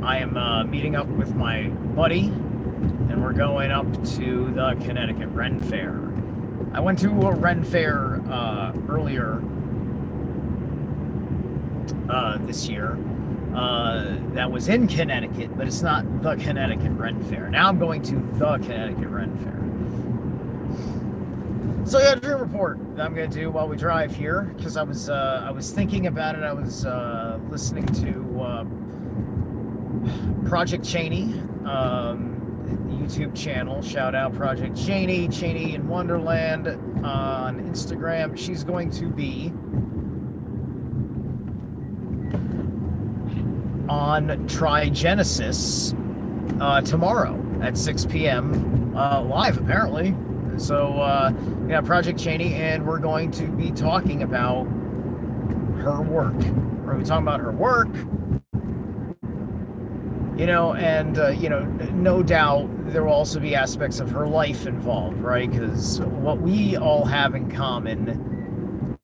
I am meeting up with my buddy, and we're going up to the Connecticut Ren Fair. I went to a Ren Fair earlier this year that was in Connecticut, but it's not the Connecticut Ren Fair. Now I'm going to the Connecticut Ren Fair. So yeah, dream report that I'm gonna do while we drive here, because I was thinking about it. I was listening to Project Cheney, YouTube channel. Shout out Project Cheney, Cheney in Wonderland on Instagram. She's going to be on Trigenesis tomorrow at 6 p.m. Live, apparently. So, yeah, Project Cheney, and we're going to be talking about her work. We're going to be talking about her work, and, no doubt there will also be aspects of her life involved, right? Because what we all have in common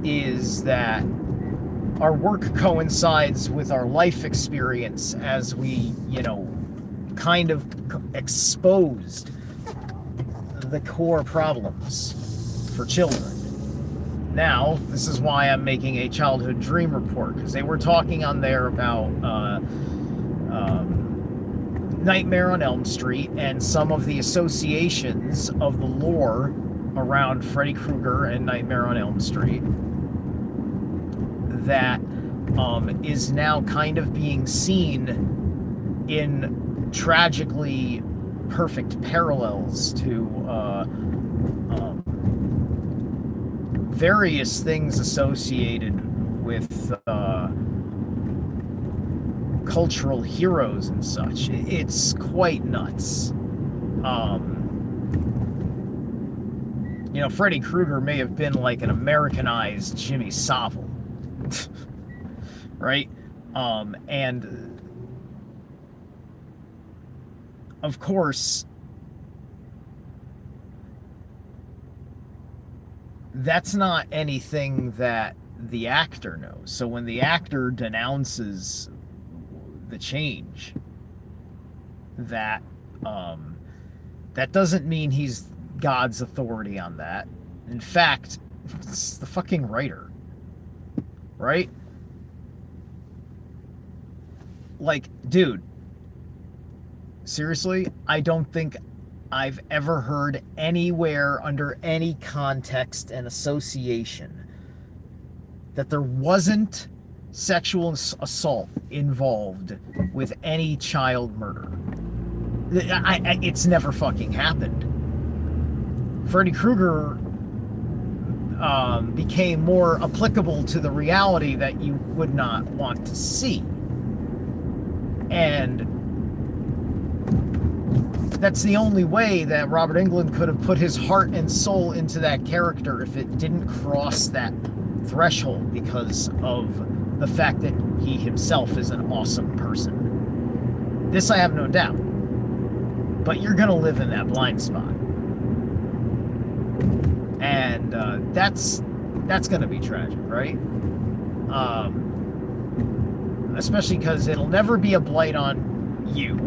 is that our work coincides with our life experience as we, kind of exposed the core problems for children. Now, this is why I'm making a childhood dream report, because they were talking on there about Nightmare on Elm Street and some of the associations of the lore around Freddy Krueger and Nightmare on Elm Street that is now kind of being seen in tragically perfect parallels to various things associated with cultural heroes and such. It's quite nuts. Freddy Krueger may have been like an Americanized Jimmy Savile, right? And of course, that's not anything that the actor knows. So when the actor denounces the change, that doesn't mean he's God's authority on that. In fact, it's the fucking writer, right? Like, dude, seriously, I don't think I've ever heard anywhere under any context and association that there wasn't sexual assault involved with any child murder. It's never fucking happened. Freddy Krueger became more applicable to the reality that you would not want to see. And that's the only way that Robert Englund could have put his heart and soul into that character if it didn't cross that threshold, because of the fact that he himself is an awesome person. This I have no doubt. But you're going to live in that blind spot. And that's going to be tragic, right? Especially because it'll never be a blight on you.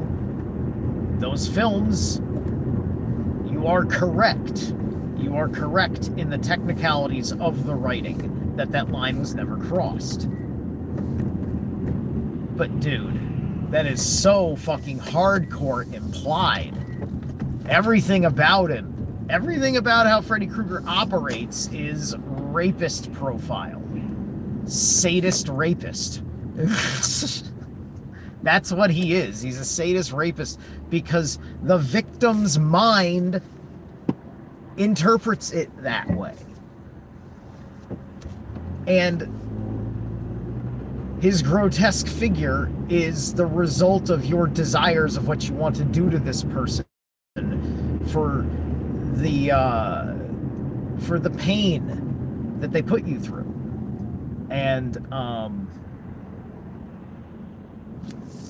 Those films, you are correct. You are correct in the technicalities of the writing that line was never crossed. But dude, that is so fucking hardcore implied. Everything about him, everything about how Freddy Krueger operates is rapist profile. Sadist rapist. That's what he is. He's a sadist rapist because the victim's mind interprets it that way. And his grotesque figure is the result of your desires of what you want to do to this person for the pain that they put you through. And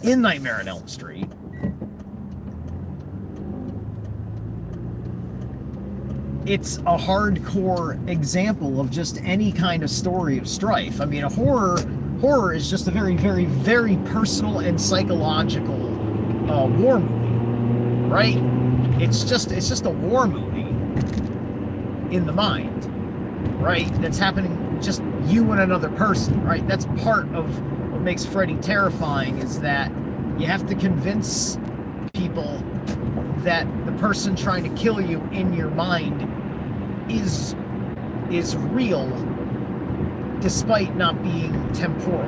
in Nightmare on Elm Street, it's a hardcore example of just any kind of story of strife. I mean, a horror horror is just a very, very, very personal and psychological war movie, right? It's just a war movie in the mind, right? That's happening just you and another person, right? That's part of what makes Freddy terrifying, is that you have to convince people that the person trying to kill you in your mind is real, despite not being temporal.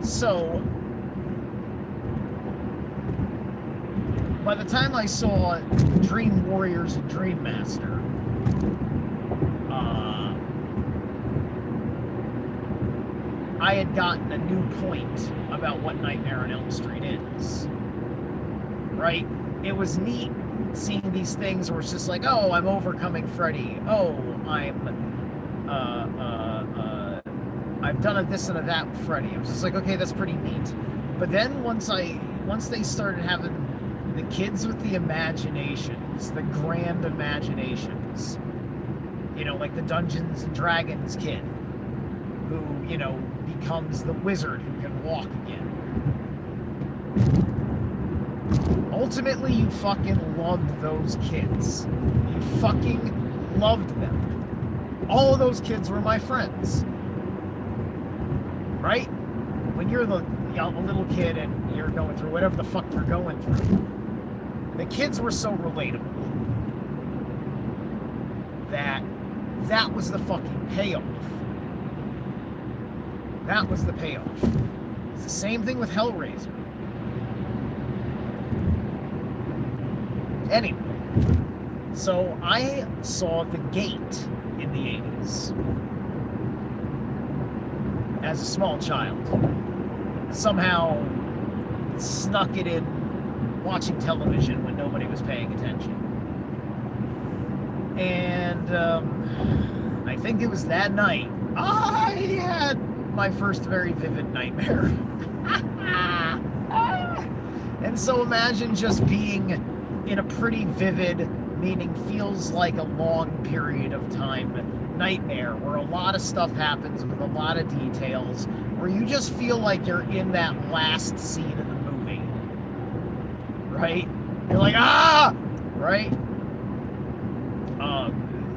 So, by the time I saw Dream Warriors and Dream Master, I had gotten a new point about what Nightmare on Elm Street is. Right? It was neat seeing these things where it's just like, oh, I'm overcoming Freddy. Oh, I've done a this and a that with Freddy. It was just like, okay, that's pretty neat. But then once they started having the kids with the imaginations, the grand imaginations, you know, like the Dungeons and Dragons kid who, you know, becomes the wizard who can walk again. Ultimately, you fucking loved those kids. You fucking loved them. All of those kids were my friends. Right? When you're a little kid and you're going through whatever the fuck you're going through, the kids were so relatable that was the fucking payoff. That was the payoff. It's the same thing with Hellraiser. Anyway, so I saw The Gate in the 80s as a small child. Somehow snuck it in watching television when nobody was paying attention. And I think it was that night I had my first very vivid nightmare. And so imagine just being in a pretty vivid, meaning feels like a long period of time, nightmare where a lot of stuff happens with a lot of details, where you just feel like you're in that last scene of the movie, right? You're like, ah, right?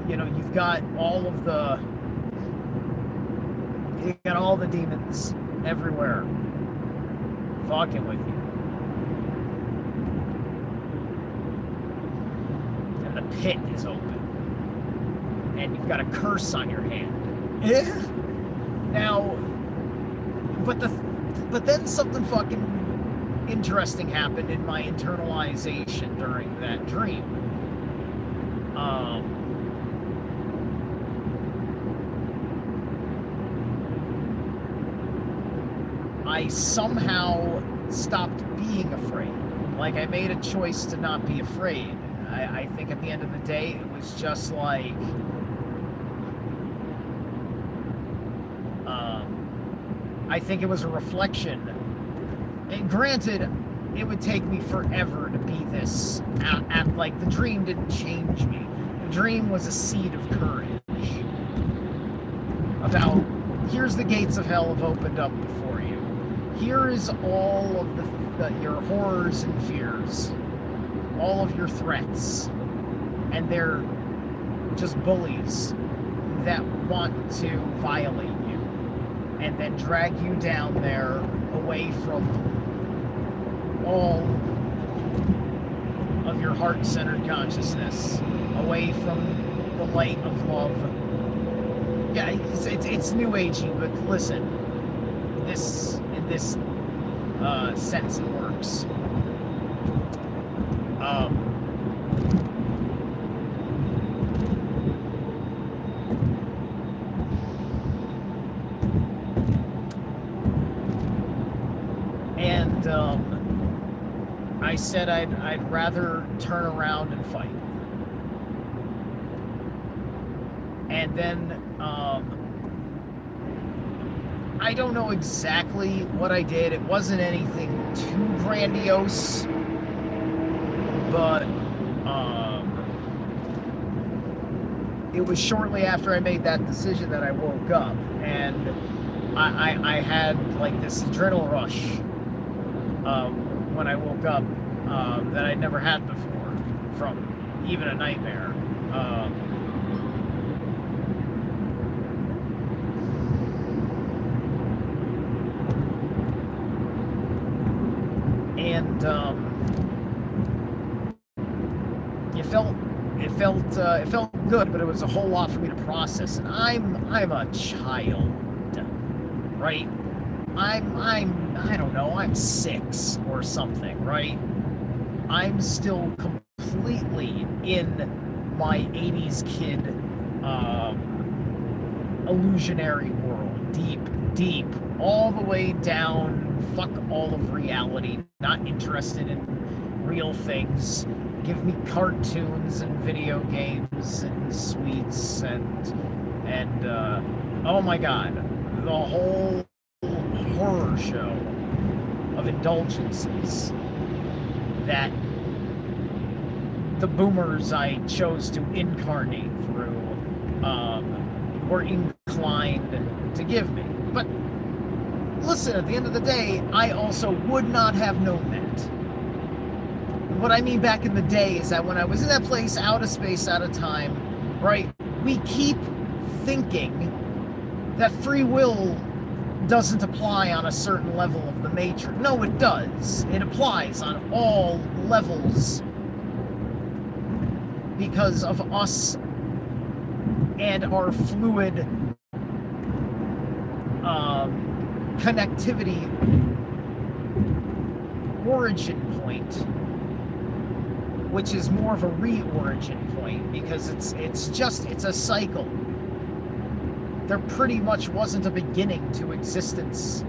You know, you've got all the demons everywhere fucking with you. And the pit is open. And you've got a curse on your hand. Now, but then something fucking interesting happened in my internalization during that dream. I somehow stopped being afraid. Like, I made a choice to not be afraid. I think at the end of the day, it was just like, I think it was a reflection. And granted, it would take me forever to be this. Like, the dream didn't change me. The dream was a seed of courage. About, here's the gates of hell have opened up before you. Here is all of your horrors and fears. All of your threats. And they're just bullies that want to violate you. And then drag you down there away from all of your heart-centered consciousness, away from the light of love. Yeah, it's new agey, but listen, in this sense it works. I said I'd rather turn around and fight. And then, I don't know exactly what I did. It wasn't anything too grandiose, but, It was shortly after I made that decision that I woke up, and I had like this adrenaline rush when I woke up that I'd never had before from even a nightmare. And it felt good, but it was a whole lot for me to process. And I'm a child, right? I don't know, I'm 6 or something, right? I'm still completely in my 80s kid illusionary world, deep, all the way down, fuck all of reality, not interested in real things. Give me cartoons and video games and sweets and oh my god, the whole horror show of indulgences that the boomers I chose to incarnate through were inclined to give me. But listen, at the end of the day, I also would not have known that. What I mean back in the day is that when I was in that place, out of space, out of time, right, we keep thinking that free will doesn't apply on a certain level of the matrix. No, it does. It applies on all levels because of us and our fluid connectivity origin point, which is more of a re-origin point because it's a cycle. There pretty much wasn't a beginning to existence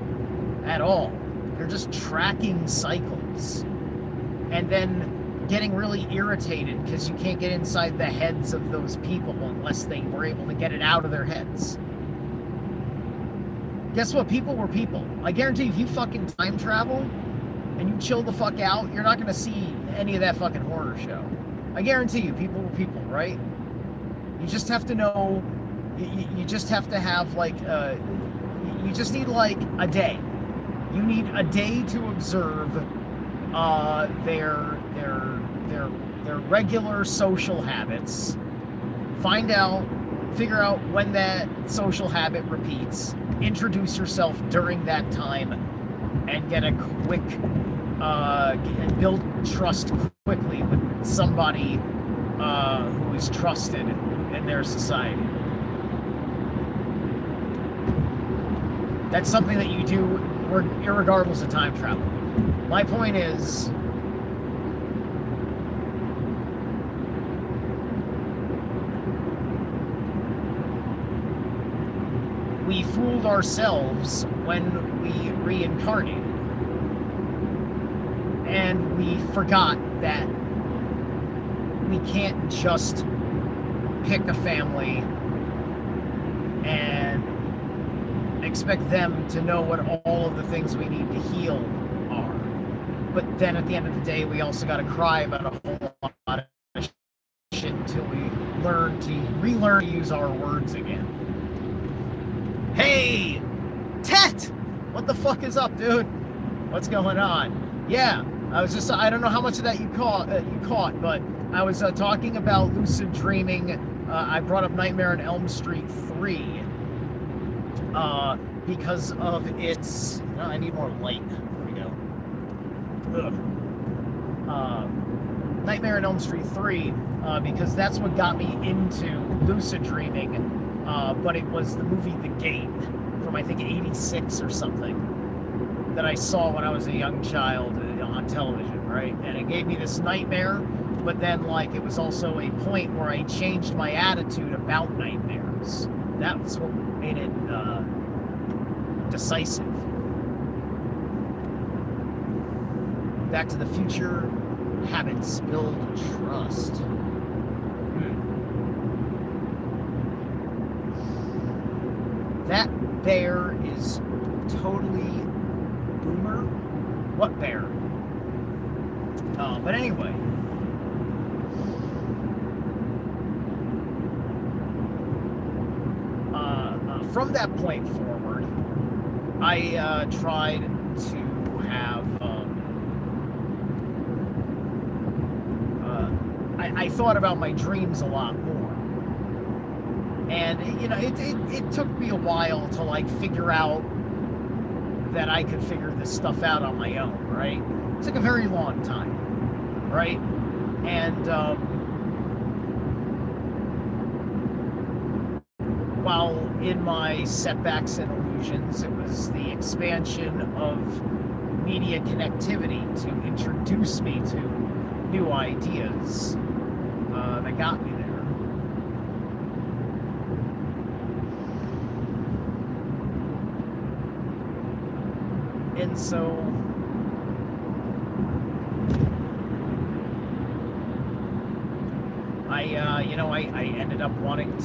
at all. They're just tracking cycles and then getting really irritated because you can't get inside the heads of those people unless they were able to get it out of their heads. Guess what? People were people. I guarantee if you fucking time travel and you chill the fuck out, you're not going to see any of that fucking horror show. I guarantee you, people were people, right? You just have to know, you just have to have like, you just need like a day. You need a day to observe their regular social habits, figure out when that social habit repeats, introduce yourself during that time, and get a quick, and build trust quickly with somebody who is trusted in their society. That's something that you do irregardless of time travel. My point is, we fooled ourselves when we reincarnated. And we forgot that we can't just pick a family and expect them to know what all of the things we need to heal are. But then at the end of the day, we also got to cry about a whole lot of shit until we relearn to use our words again. Hey, Tet! What the fuck is up, dude? What's going on? Yeah, I don't know how much of that you caught, but I was talking about lucid dreaming. I brought up Nightmare on Elm Street 3 because of its... Oh, I need more light. There we go. Nightmare on Elm Street 3 because that's what got me into lucid dreaming. But it was the movie The Gate from, I think, 86 or something that I saw when I was a young child on television, right? And it gave me this nightmare, but then, like, it was also a point where I changed my attitude about nightmares. That was what made it decisive. Back to the Future, habits build trust. That bear is totally boomer. What bear? But anyway, from that point forward, I tried to have. I thought about my dreams a lot more, and it took me a while to like figure out that I could figure this stuff out on my own. Right? It took a very long time. Right? And while in my setbacks and illusions, it was the expansion of media connectivity to introduce me to new ideas that got me there. And so I ended up wanting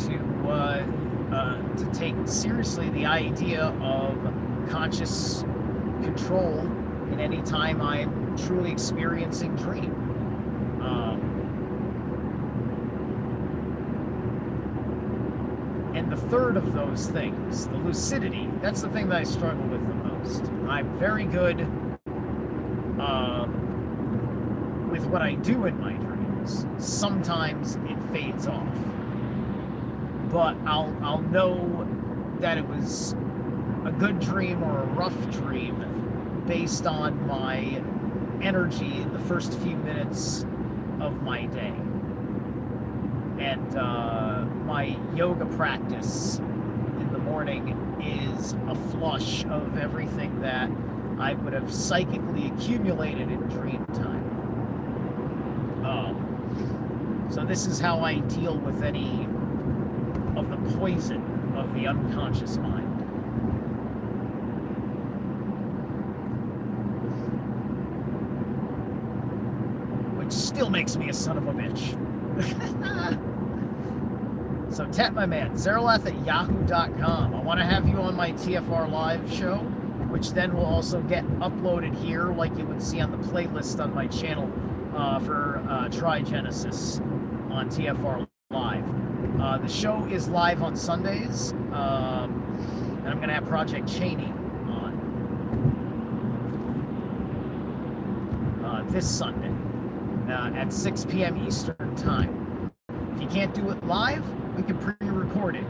to take seriously the idea of conscious control in any time I'm truly experiencing dream. And the third of those things, the lucidity, that's the thing that I struggle with the most. I'm very good with what I do in my dreams. Sometimes it fades off, but I'll know that it was a good dream or a rough dream based on my energy in the first few minutes of my day. And my yoga practice in the morning is a flush of everything that I would have psychically accumulated in dream time. So this is how I deal with any of the poison of the unconscious mind. Which still makes me a son of a bitch. So Tet, my man, Zeralath@yahoo.com. I want to have you on my TFR Live show, which then will also get uploaded here like you would see on the playlist on my channel for Trigenesis on TFR Live. The show is live on Sundays, and I'm going to have Project Cheney on this Sunday at 6 p.m. Eastern Time. If you can't do it live, we can pre-record it.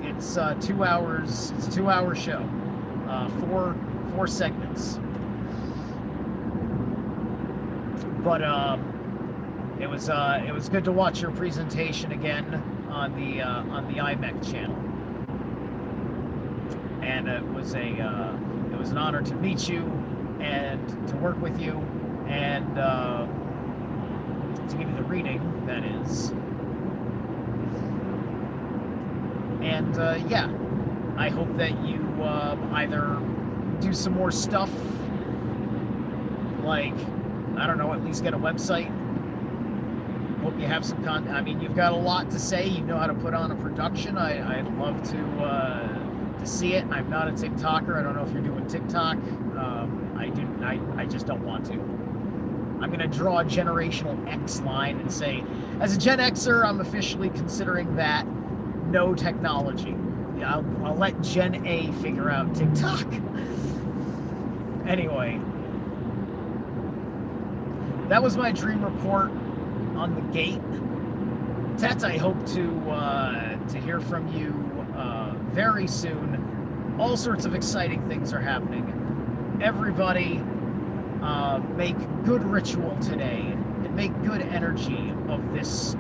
It's 2 hours. It's a 2-hour show, four segments. But it was good to watch your presentation again on the IMEC channel, and it was an honor to meet you and to work with you and to give you the reading, that is. And yeah, I hope that you either do some more stuff, like, I don't know, at least get a website. Hope you have some content. I mean, you've got a lot to say. You know how to put on a production. I'd love to see it. I'm not a TikToker. I don't know if you're doing TikTok. I just don't want to. I'm going to draw a generational X line and say, as a Gen Xer, I'm officially considering that no technology. Yeah, I'll let Gen A figure out TikTok. Anyway, that was my dream report on the gate. Tet, I hope to hear from you very soon. All sorts of exciting things are happening. Everybody, make good ritual today and make good energy of this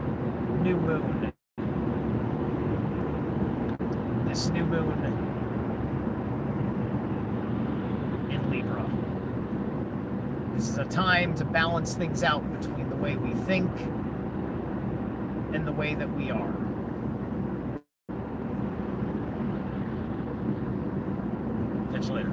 new moon. This new moon in Libra. This is a time to balance things out between the way we think and the way that we are. Catch you later.